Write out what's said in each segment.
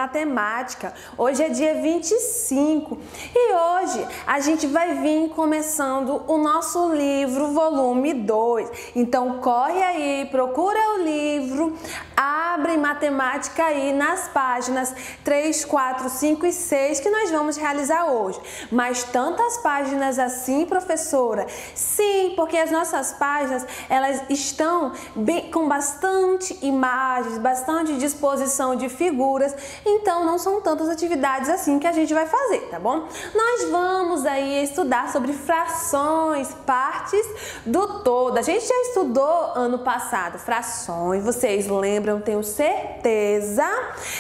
matemática. Hoje é dia 25 e hoje a gente vai vir começando o nosso livro volume 2. Então corre aí, procura o livro, abre matemática aí nas páginas 3, 4, 5 e 6 que nós vamos realizar hoje. Mas tantas páginas assim, professora? Sim, porque as nossas páginas, elas estão com bastante imagens, bastante disposição de figuras, então não são tantas atividades assim que a gente vai fazer, tá bom? Nós vamos aí estudar sobre frações, partes do todo. A gente já estudou ano passado frações, vocês lembram, tenho certeza.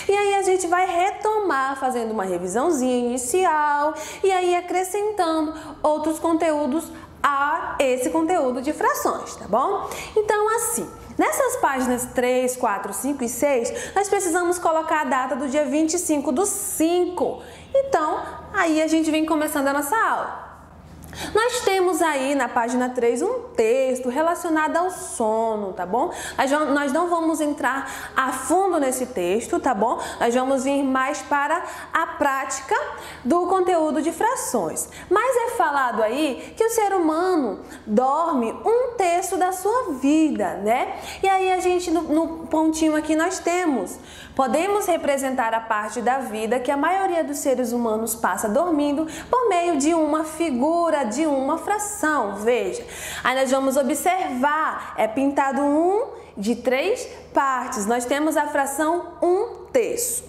E aí a gente vai retomar fazendo uma revisãozinha inicial e aí acrescentando outros conteúdos a esse conteúdo de frações, tá bom? Então assim, nessas páginas 3, 4, 5 e 6, nós precisamos colocar a data do dia 25/5. Então, aí a gente vem começando a nossa aula. Nós temos aí na página 3 um texto relacionado ao sono, tá bom? Nós não vamos entrar a fundo nesse texto, tá bom? Nós vamos vir mais para a prática do conteúdo de frações. Mas é falado aí que o ser humano dorme 1/3 da sua vida, né? E aí a gente, no pontinho aqui, nós podemos representar a parte da vida que a maioria dos seres humanos passa dormindo por meio de uma figura, de uma fração. Veja, aí nós vamos observar, é pintado de 3 partes. Nós temos a fração 1/3.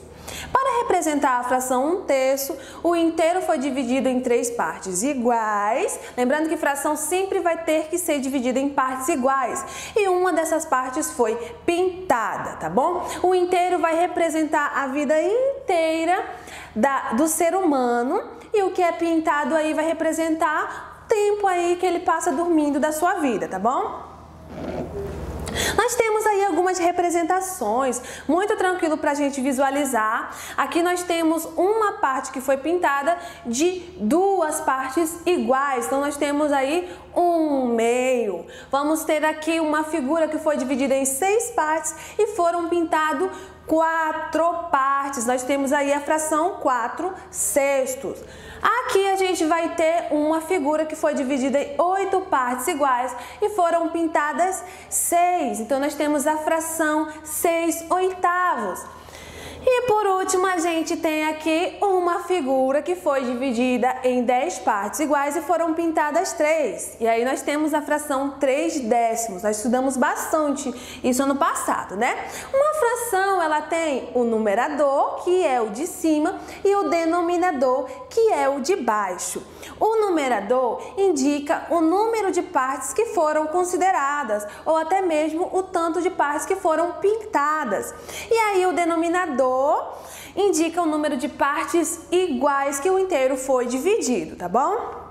Para representar a fração 1/3, o inteiro foi dividido em 3 partes iguais. Lembrando que fração sempre vai ter que ser dividida em partes iguais. E uma dessas partes foi pintada, tá bom? O inteiro vai representar a vida inteira do ser humano. E o que é pintado aí vai representar o tempo aí que ele passa dormindo da sua vida, tá bom? Nós temos aí algumas representações, muito tranquilo para a gente visualizar. Aqui nós temos uma parte que foi pintada de 2 partes iguais, então nós temos aí um meio. Vamos ter aqui uma figura que foi dividida em 6 partes e foram pintadas 4 partes. Nós temos aí a fração 4/6. Aqui a gente vai ter uma figura que foi dividida em 8 partes iguais e foram pintadas 6. Então nós temos a fração 6/8. E por último, a gente tem aqui uma figura que foi dividida em 10 partes iguais e foram pintadas 3. E aí nós temos a fração 3/10. Nós estudamos bastante isso ano passado, né? Uma fração, ela tem o numerador, que é o de cima, e o denominador, que é o de baixo. O numerador indica o número de partes que foram consideradas, ou até mesmo o tanto de partes que foram pintadas. E aí o denominador indica o número de partes iguais que o inteiro foi dividido, tá bom?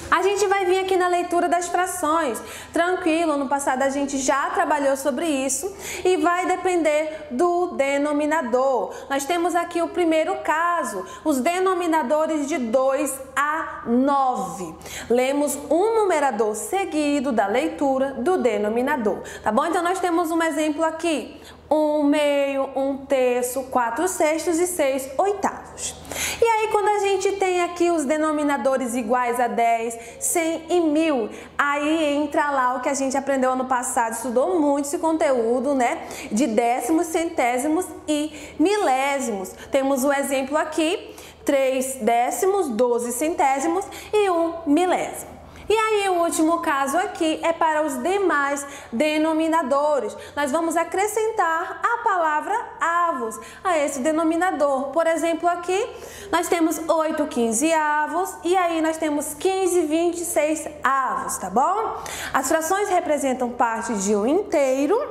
A gente vai vir aqui na leitura das frações. Tranquilo, no passado a gente já trabalhou sobre isso e vai depender do denominador. Nós temos aqui o primeiro caso, os denominadores de 2 a 9. Lemos um numerador seguido da leitura do denominador, tá bom? Então nós temos um exemplo aqui. 1/2, 1/3, 4/6 e 6/8. E aí quando a gente tem aqui os denominadores iguais a 10, 100 e 1000, aí entra lá o que a gente aprendeu ano passado, estudou muito esse conteúdo, né? De décimos, centésimos e milésimos. Temos o exemplo aqui, 3 décimos, 12 centésimos e 1 milésimo. E aí o último caso aqui é para os demais denominadores. Nós vamos acrescentar a palavra avos a esse denominador. Por exemplo, aqui nós temos 8/15 avos e aí nós temos 15/26 avos, tá bom? As frações representam parte de um inteiro.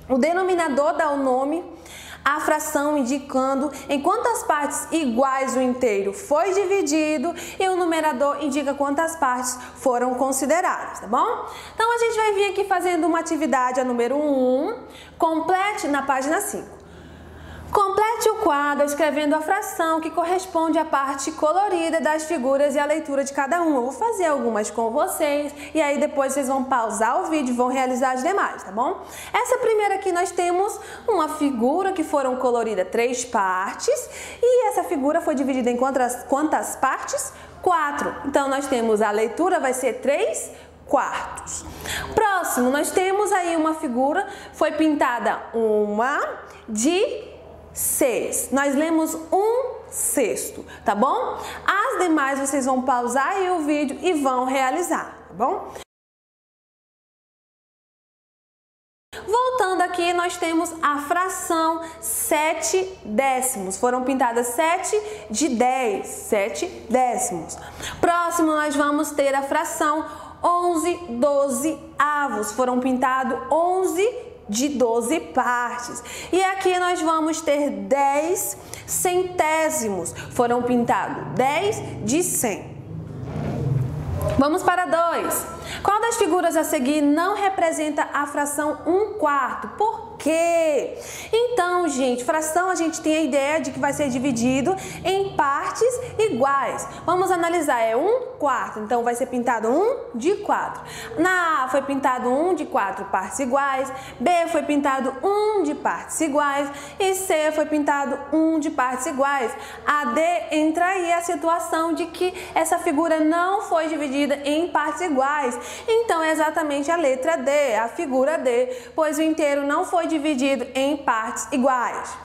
O denominador dá o nome a fração indicando em quantas partes iguais o inteiro foi dividido e o numerador indica quantas partes foram consideradas, tá bom? Então a gente vai vir aqui fazendo uma atividade, a número 1, complete na página 5. Complete Complete o quadro escrevendo a fração que corresponde à parte colorida das figuras e a leitura de cada uma. Eu vou fazer algumas com vocês e aí depois vocês vão pausar o vídeo e vão realizar as demais, tá bom? Essa primeira aqui nós temos uma figura que foram coloridas 3 partes e essa figura foi dividida em quantas partes? 4. Então nós temos a leitura vai ser 3/4. Próximo, nós temos aí uma figura, foi pintada uma de 6. Nós lemos 1/6, tá bom? As demais vocês vão pausar aí o vídeo e vão realizar, tá bom? Voltando aqui, nós temos a fração 7/10. Foram pintadas 7 de 10, 7/10. Próximo, nós vamos ter a fração 11/12. Foram pintados 11 de 12 partes. E aqui nós vamos ter 10 centésimos. Foram pintados 10 de 100. Vamos para 2. Qual das figuras a seguir não representa a fração 1/4? Por quê? Então, gente, fração a gente tem a ideia de que vai ser dividido em partes iguais. Vamos analisar, é 1/4, então vai ser pintado 1 de 4. Na A foi pintado 1 de 4 partes iguais, B foi pintado 1 de partes iguais e C foi pintado 1 de partes iguais. A D entra aí a situação de que essa figura não foi dividida em partes iguais. Então é exatamente a letra D, a figura D, pois o inteiro não foi dividido em partes iguais.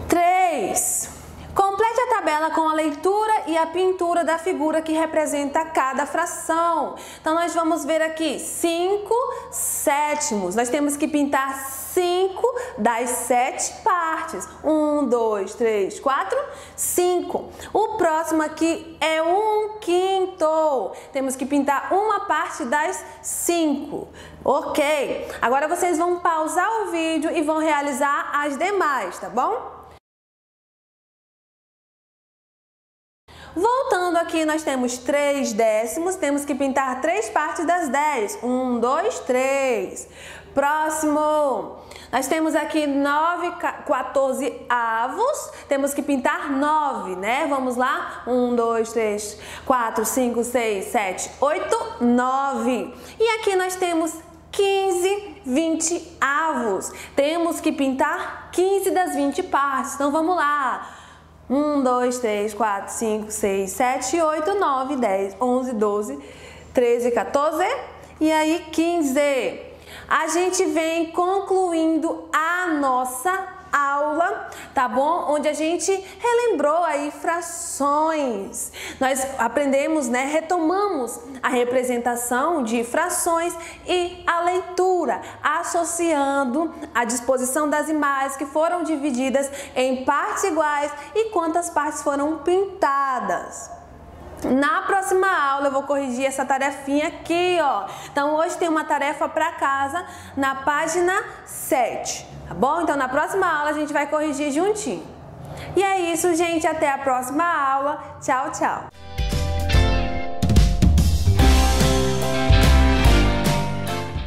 3. Complete a tabela com a leitura e a pintura da figura que representa cada fração. Então nós vamos ver aqui 5/7. Nós temos que pintar 5 das 7 partes. 1, 2, 3, 4, 5. O próximo aqui é 1/5. Temos que pintar uma parte das 5. Ok? Agora vocês vão pausar o vídeo e vão realizar as demais, tá bom? Voltando aqui, nós temos 3/10, temos que pintar 3 partes das 10. 1, 2, 3. Próximo, nós temos aqui 9/14, temos que pintar 9, né? Vamos lá? 1, 2, 3, 4, 5, 6, 7, 8, 9. E aqui nós temos 15/20. Temos que pintar 15 das 20 partes. Então vamos lá. 1, 2, 3, 4, 5, 6, 7, 8, 9, 10, 11, 12, 13, 14 e aí 15. A gente vem concluindo a nossa aula, tá bom? Onde a gente relembrou aí frações. Nós aprendemos, né? Retomamos a representação de frações e a leitura, associando a disposição das imagens que foram divididas em partes iguais e quantas partes foram pintadas. Na próxima aula eu vou corrigir essa tarefinha aqui, ó. Então hoje tem uma tarefa para casa na página 7, tá bom? Então na próxima aula a gente vai corrigir juntinho. E é isso, gente. Até a próxima aula. Tchau, tchau.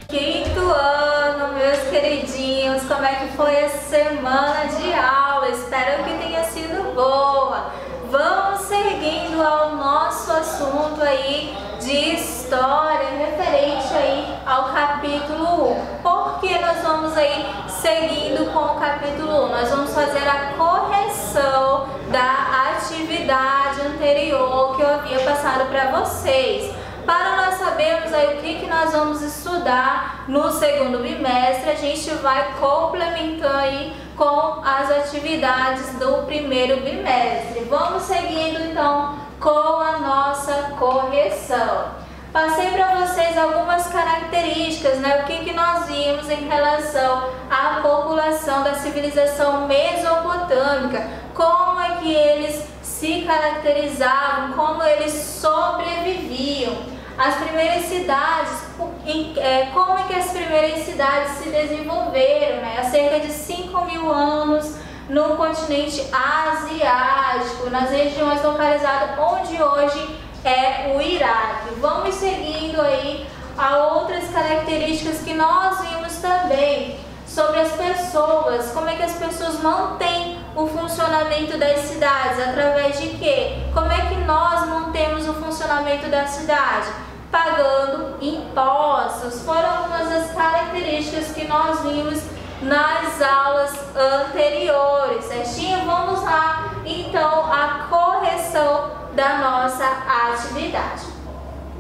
Quinto ano, meus queridinhos, como é que foi essa semana de aula? Espero que tenha sido boa. Vamos seguindo ao nosso assunto aí de história, referente aí ao capítulo 1. Por que nós vamos aí seguindo com o capítulo 1? Nós vamos fazer a correção da atividade anterior que eu havia passado para vocês. Para nós sabermos aí o que nós vamos estudar no segundo bimestre, a gente vai complementando aí com as atividades do primeiro bimestre. Vamos seguindo então com a nossa correção. Passei para vocês algumas características, né? O que nós vimos em relação à população da civilização mesopotâmica, como é que eles se caracterizavam, como eles sobreviviam. As primeiras cidades, como é que as primeiras cidades se desenvolveram, né? Há cerca de 5.000 anos no continente asiático, nas regiões localizadas onde hoje é o Iraque. Vamos seguindo aí a outras características que nós vimos também sobre as pessoas, como é que as pessoas mantêm o funcionamento das cidades, através de quê? Como é que nós mantemos o funcionamento da cidade? Pagando impostos. Foram algumas das características que nós vimos nas aulas anteriores, certinho? Vamos lá, então, a correção da nossa atividade.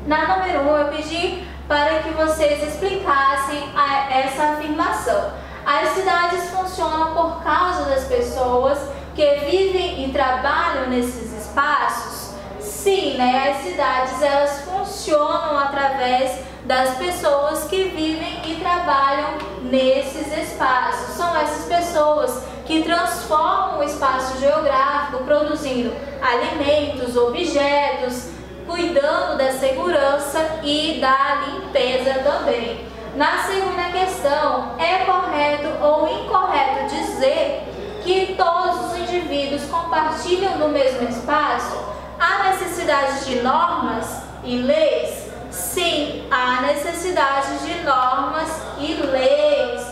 Na número 1, eu pedi para que vocês explicassem essa afirmação. As cidades funcionam por causa das pessoas que vivem e trabalham nesses espaços? Sim, né? As cidades, elas funcionam através das pessoas que vivem e trabalham nesses espaços. São essas pessoas que transformam o espaço geográfico, produzindo alimentos, objetos, cuidando da segurança e da limpeza também. Na segunda questão, é correto ou incorreto dizer que todos os indivíduos compartilham do mesmo espaço? Há necessidade de normas e leis? Sim, há necessidade de normas e leis,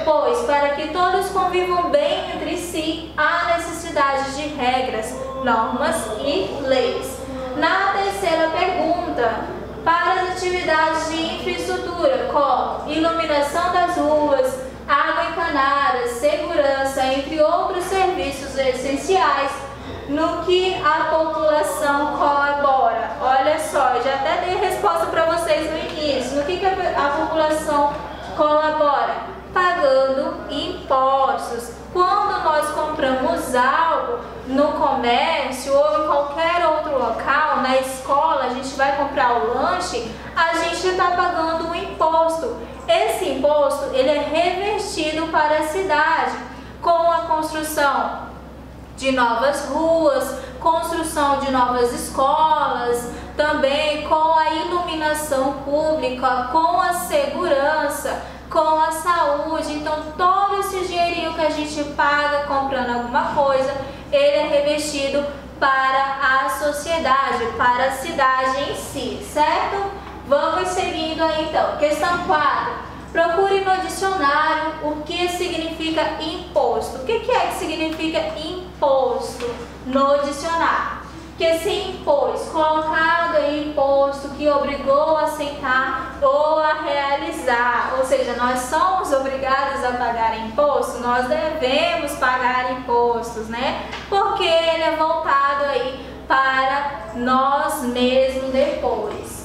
pois para que todos convivam bem entre si, há necessidade de regras, normas e leis. Na terceira pergunta, para as atividades de infraestrutura, como iluminação das ruas, água encanada, segurança, entre outros serviços essenciais, no que a população colabora? Olha só, eu já até dei resposta para vocês no início. No que a população colabora? Pagando impostos. Quando nós compramos algo no comércio ou em qualquer outro local, na escola, a gente vai comprar o lanche, a gente está pagando um imposto. Esse imposto, ele é revertido para a cidade com a construção de novas ruas, construção de novas escolas, também com a iluminação pública, com a segurança, com a saúde. Então todo esse dinheirinho que a gente paga comprando alguma coisa, ele é revestido para a sociedade, para a cidade em si, certo? Vamos seguindo aí então. Questão 4. Procure no dicionário o que significa imposto. O que é que significa imposto no dicionário? Que se impôs, colocado aí imposto, que obrigou a aceitar ou a realizar. Ou seja, nós somos obrigados a pagar imposto, nós devemos pagar impostos, né? Porque ele é voltado aí para nós mesmos depois.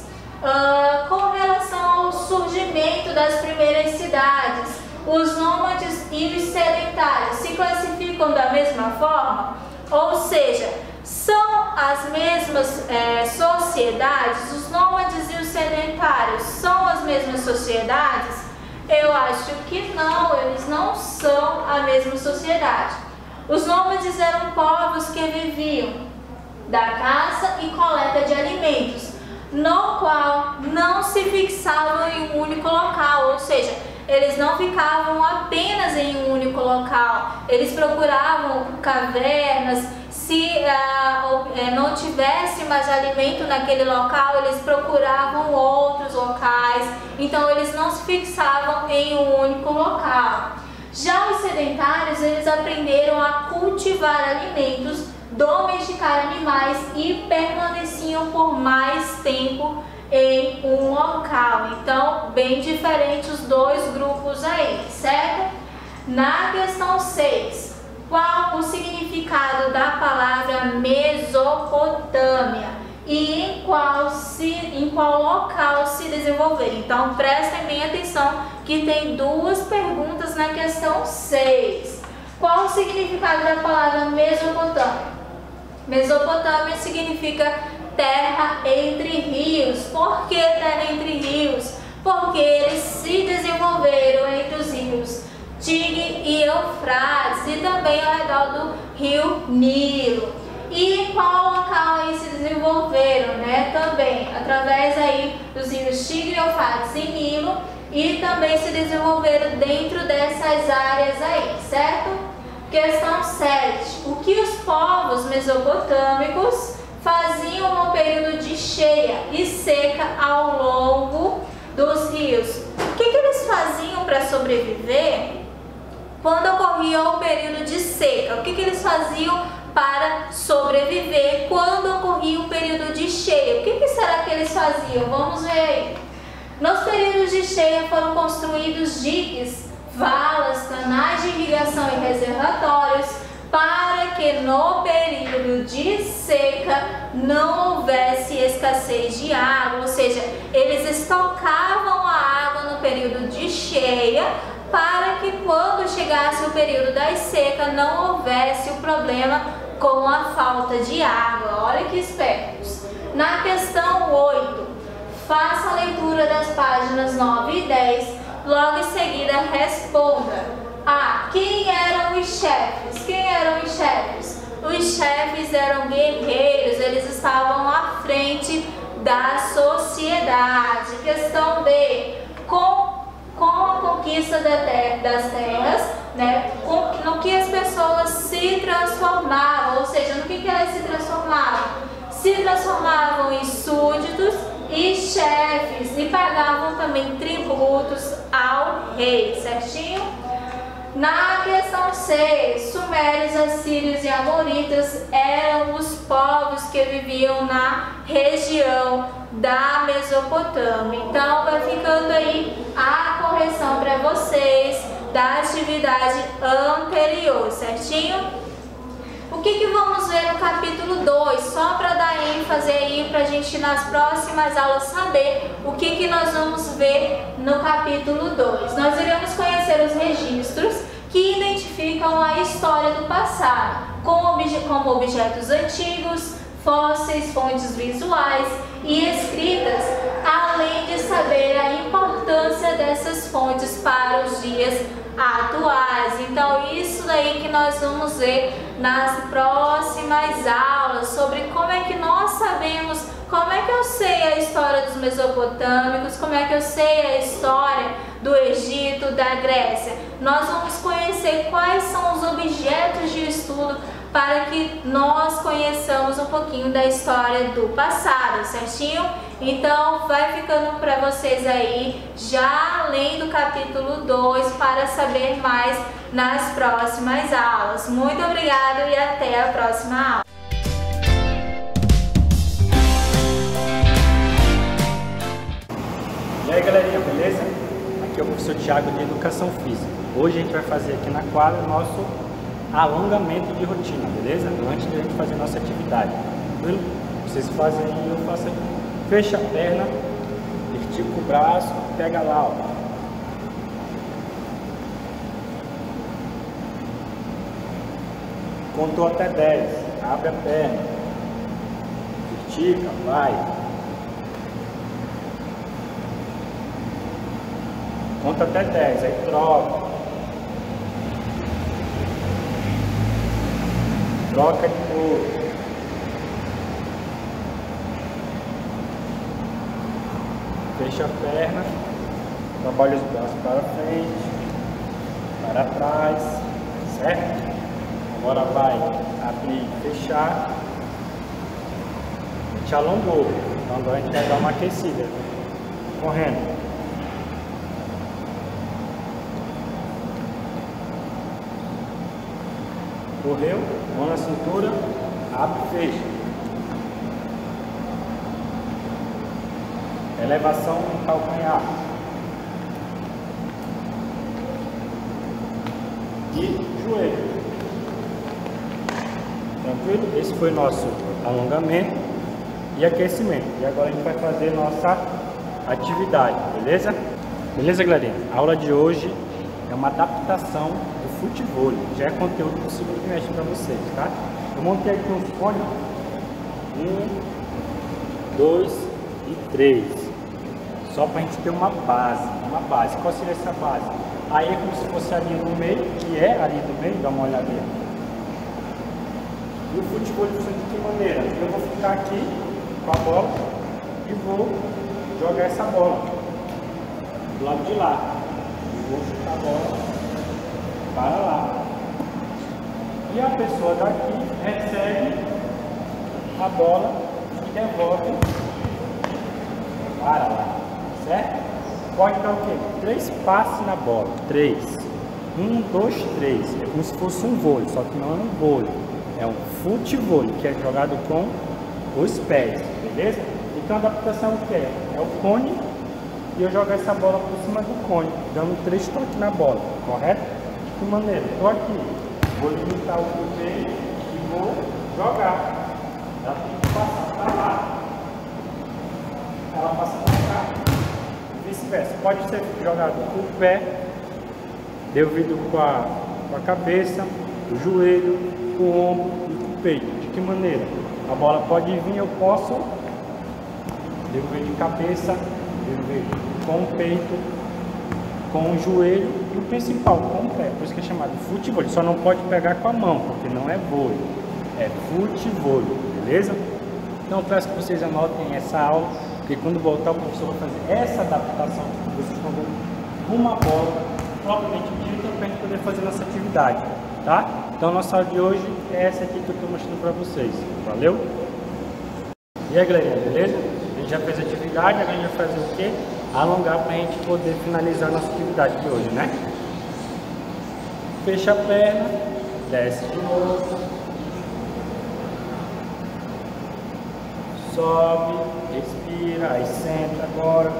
Com relação ao surgimento das primeiras cidades, os nômades e os sedentários se classificam da mesma forma? Ou seja, são as mesmas sociedades? Os nômades e os sedentários são as mesmas sociedades? Eu acho que não, eles não são a mesma sociedade. Os nômades eram povos que viviam da caça e coleta de alimentos, no qual não se fixavam em um único local, ou seja, eles não ficavam apenas em um único local, eles procuravam cavernas. Se não tivesse mais alimento naquele local, eles procuravam outros locais, então eles não se fixavam em um único local. Já os sedentários, eles aprenderam a cultivar alimentos, domesticar animais e permaneciam por mais tempo em um local. Então, bem diferente os dois grupos aí, certo? Na questão 6, qual o significado da palavra Mesopotâmia e em qual local se desenvolver? Então, prestem bem atenção que tem duas perguntas na questão 6. Qual o significado da palavra Mesopotâmia? Mesopotâmia significa terra entre rios. Por que terra entre rios? Porque eles se desenvolveram entre os rios Tigre e Eufrates e também ao redor do rio Nilo. E em qual local aí se desenvolveram, né? Também através aí dos rios Tigre, Eufrates e Nilo, e também se desenvolveram dentro dessas áreas aí, certo? Questão 7. O que os povos mesopotâmicos faziam no período de cheia e seca ao longo dos rios? O que eles faziam para sobreviver? quando ocorria o período de seca? O que eles faziam para sobreviver quando ocorria o período de cheia? O que será que eles faziam? Vamos ver aí. Nos períodos de cheia foram construídos diques, valas, canais de irrigação e reservatórios para que no período de seca não houvesse escassez de água, ou seja, eles estocavam a água no período de cheia para que quando chegasse o período da seca não houvesse o problema com a falta de água. Olha que espertos. Na questão 8, faça a leitura das páginas 9 e 10, logo em seguida responda. A. Quem eram os chefes? Quem eram os chefes? Os chefes eram guerreiros, eles estavam à frente da sociedade. Questão B. Com a conquista das terras, né, no que as pessoas se transformavam, ou seja, no que elas se transformavam? Se transformavam em súditos e chefes e pagavam também tributos ao rei, certinho? Na questão 6, sumérios, assírios e amoritas eram os povos que viviam na região da Mesopotâmia. Então vai ficando aí a correção para vocês da atividade anterior, certinho? O que vamos ver no capítulo 2? Só para dar ênfase aí para a gente nas próximas aulas saber o que nós vamos ver no capítulo 2. Nós iremos conhecer os registros que identificam a história do passado, como objetos antigos, fósseis, fontes visuais e escritas, além de saber a importância dessas fontes para os dias atuais. Então isso daí que nós vamos ver nas próximas aulas, sobre como é que nós sabemos, como é que eu sei a história dos mesopotâmicos, como é que eu sei a história do Egito, da Grécia. Nós vamos conhecer quais são os objetos de estudo para que nós conheçamos um pouquinho da história do passado, certinho? Então vai ficando para vocês aí, já além do capítulo 2, para saber mais nas próximas aulas. Muito obrigada e até a próxima aula. E aí galerinha, beleza? Aqui é o professor Thiago de Educação Física. Hoje a gente vai fazer aqui na quadra o nosso alongamento de rotina, beleza? Antes de a gente fazer nossa atividade. Vocês fazem aí, eu faço aqui. Fecha a perna, estica o braço, pega lá, ó. Contou até 10, abre a perna, estica, vai. Conta até 10, aí troca. Troca de novo. Fecha a perna, trabalha os braços para frente, para trás, certo? Agora vai abrir e fechar. A gente alongou, então agora a gente vai dar uma aquecida, correndo. Correu, mão na cintura, abre e fecha. Elevação no calcanhar. E joelho. Tranquilo? Esse foi nosso alongamento e aquecimento. E agora a gente vai fazer nossa atividade, beleza? Beleza, galerinha? A aula de hoje é uma adaptação do futebol. Já é conteúdo do segundo trimestre para vocês, tá? Eu montei aqui uns fones. 1, 2 e 3. Só para a gente ter uma base. Qual seria essa base? Aí é como se fosse a linha do meio, que é a linha do meio, dá uma olhada aí. E o futebol funciona de que maneira? Eu vou ficar aqui com a bola e vou jogar essa bola do lado de lá. E vou chutar a bola para lá. E a pessoa daqui recebe a bola e devolve para lá. Certo? Pode dar o quê? 3 passes na bola. 3. 1, 2, 3. É como se fosse um vôlei, só que não é um vôlei. É um futevôlei, que é jogado com os pés, beleza? Então a adaptação que é o cone e eu jogar essa bola por cima do cone, dando 3 toques na bola, correto? De que maneira? Estou aqui, vou limitar o cotovelo e vou jogar. Ela tem que passar para lá. Ela passa para cá. E vice-versa. Pode ser jogado com o pé, devido com a cabeça, o joelho, o ombro e com o peito. De que maneira? A bola pode vir, eu posso devolver de cabeça, devolver com o peito, com o joelho e o principal, com o pé. Por isso que é chamado futevôlei. Só não pode pegar com a mão, porque não é vôlei. É futevôlei, beleza? Então eu peço que vocês anotem essa aula, porque quando voltar o professor vai fazer essa adaptação que vocês estão vendo uma bola propriamente dita para a gente poder fazer nossa atividade, tá? Então a nossa aula de hoje é essa aqui que eu estou mostrando para vocês. Valeu? E aí, galerinha, beleza? A gente já fez a atividade, agora a gente vai fazer o quê? Alongar para a gente poder finalizar a nossa atividade de hoje, né? Fecha a perna, desce de novo, sobe, respira, aí senta agora,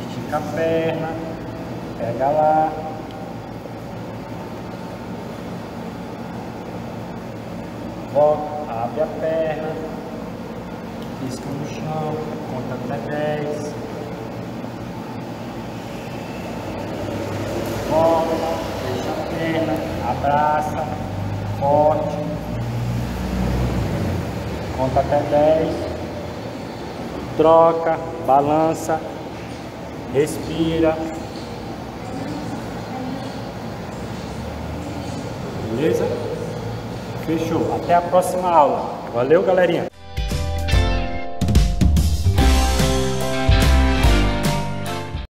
estica a perna, pega lá, volta, abre a perna, pisca no chão, conta até 10, volta, fecha a perna, abraça, forte, conta até 10, troca, balança, respira, beleza? Fechou, até a próxima aula. Valeu, galerinha!